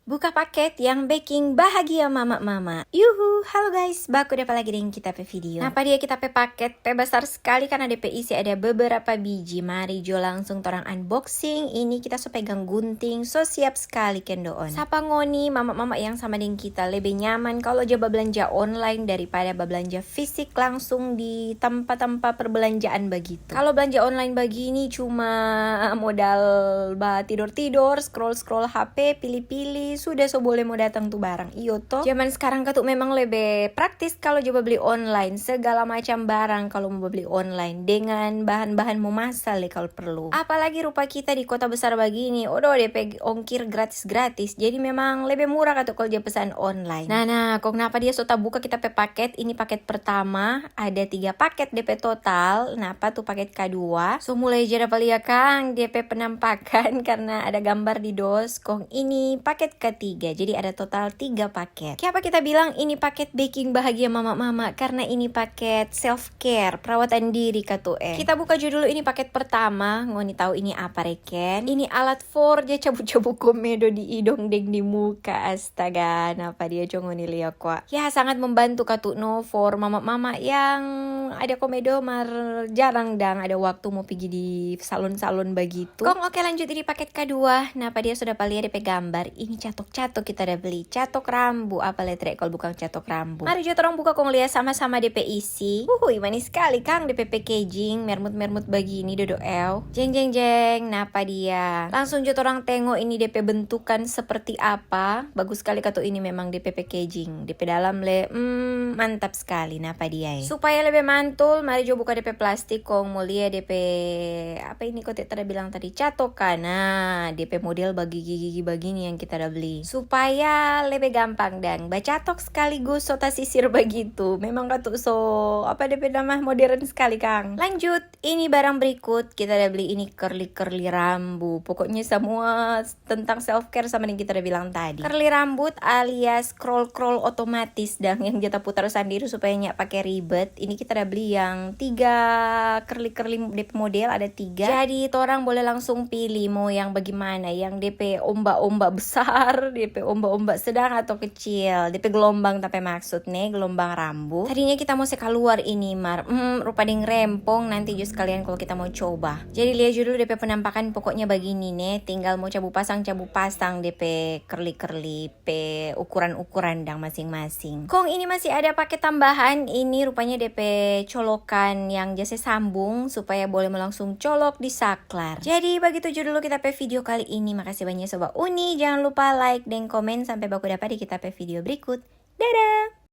Buka paket yang baking bahagia mama-mama. Yuhu, halo guys, baku dapat lagi dengan kita pe video. Napa dia kita pe paket pe besar sekali karena DP isi ada beberapa biji. Mari jo langsung torang unboxing. Ini kita so pegang gunting, so siap sekali kendoon. Sapa ngoni mama-mama yang sama dengan kita lebih nyaman kalau coba belanja online daripada belanja fisik langsung di tempat-tempat perbelanjaan begitu. Kalau belanja online begini cuma modal tidur-tidur, scroll-scroll HP, pilih-pilih, sudah so boleh mau datang tuh barang. Iyo toh. Zaman sekarang tuh memang lebih praktis kalau coba beli online. Segala macam barang kalau mau beli online dengan bahan-bahan memasak kalau perlu. Apalagi rupa kita di kota besar begini, DP ongkir gratis-gratis. Jadi memang lebih murah kalau dia pesan online. Nah, kok kenapa dia so tak buka kita pe paket? Ini paket pertama, ada 3 paket DP total. Napa tuh paket kedua? So mulai aja dapat lihat Kang DP penampakan karena ada gambar di dos. Kong ini paket ketiga, jadi ada total 3 paket. Kenapa kita bilang ini paket baking bahagia mama-mama? Karena ini paket self care, perawatan diri Kita buka dulu ini paket pertama. Ngoni tahu ini apa reken? Ini alat for dia cabut-cabut komedo di hidung deng di muka. Astaga, napa dia ngoni lihat kok. Ya sangat membantu no for mama-mama yang ada komedo mar jarang dang ada waktu mau pergi di salon-salon begitu. Kong oke lanjut ini paket kedua. Napa dia sudah lihat DP gambar? Ini catok-catok kita udah beli. Catok rambu. Apa letrek kalau bukan catok rambu? Mari jo orang buka kong lihat sama-sama DP isi. Manis sekali Kang DP packaging. Mermut-mermut begini dodo el. Jeng. Napa dia? Langsung jo orang tengok ini DP bentukan seperti apa. Bagus sekali ini memang DP packaging. DP dalam mantap sekali. Napa dia ya? Supaya lebih mantul, mari jo buka DP plastik kong mau lihat DP apa ini kok tidak bilang tadi catokan. Nah, DP model bagi gigi begini yang kita udah beli supaya lebih gampang dan bacatok sekaligus sota sisir begitu. Memang so DP nama modern sekali Kang. Lanjut, ini barang berikut kita udah beli ini curly rambu. Pokoknya semua tentang self care sama yang kita udah bilang tadi. Curly rambut alias scroll otomatis dan yang kita putar sendiri supaya nggak pakai ribet. Ini kita udah beli yang 3 curly DP model ada 3. Jadi orang boleh langsung pilih mau yang bagaimana, yang DP ombak-ombak besar, DP ombak-ombak sedang atau kecil, DP gelombang tapi maksud nih gelombang rambut. Tadinya kita mau keluar ini rupa ding rempong nanti just kalian kalau kita mau coba. Jadi lihat dulu DP penampakan pokoknya begini nih, tinggal mau cabu pasang DP curly pe ukuran dang masing-masing. Kong ini masih ada paket tambahan, ini rupanya DP colokan yang jasa sambung supaya boleh langsung colok di saklar. Jadi begitu dulu kita pe video kali ini. Makasih banyak Sobat Uni. Jangan lupa like dan komen sampai baku dapat di kita pe video berikut. Dadah!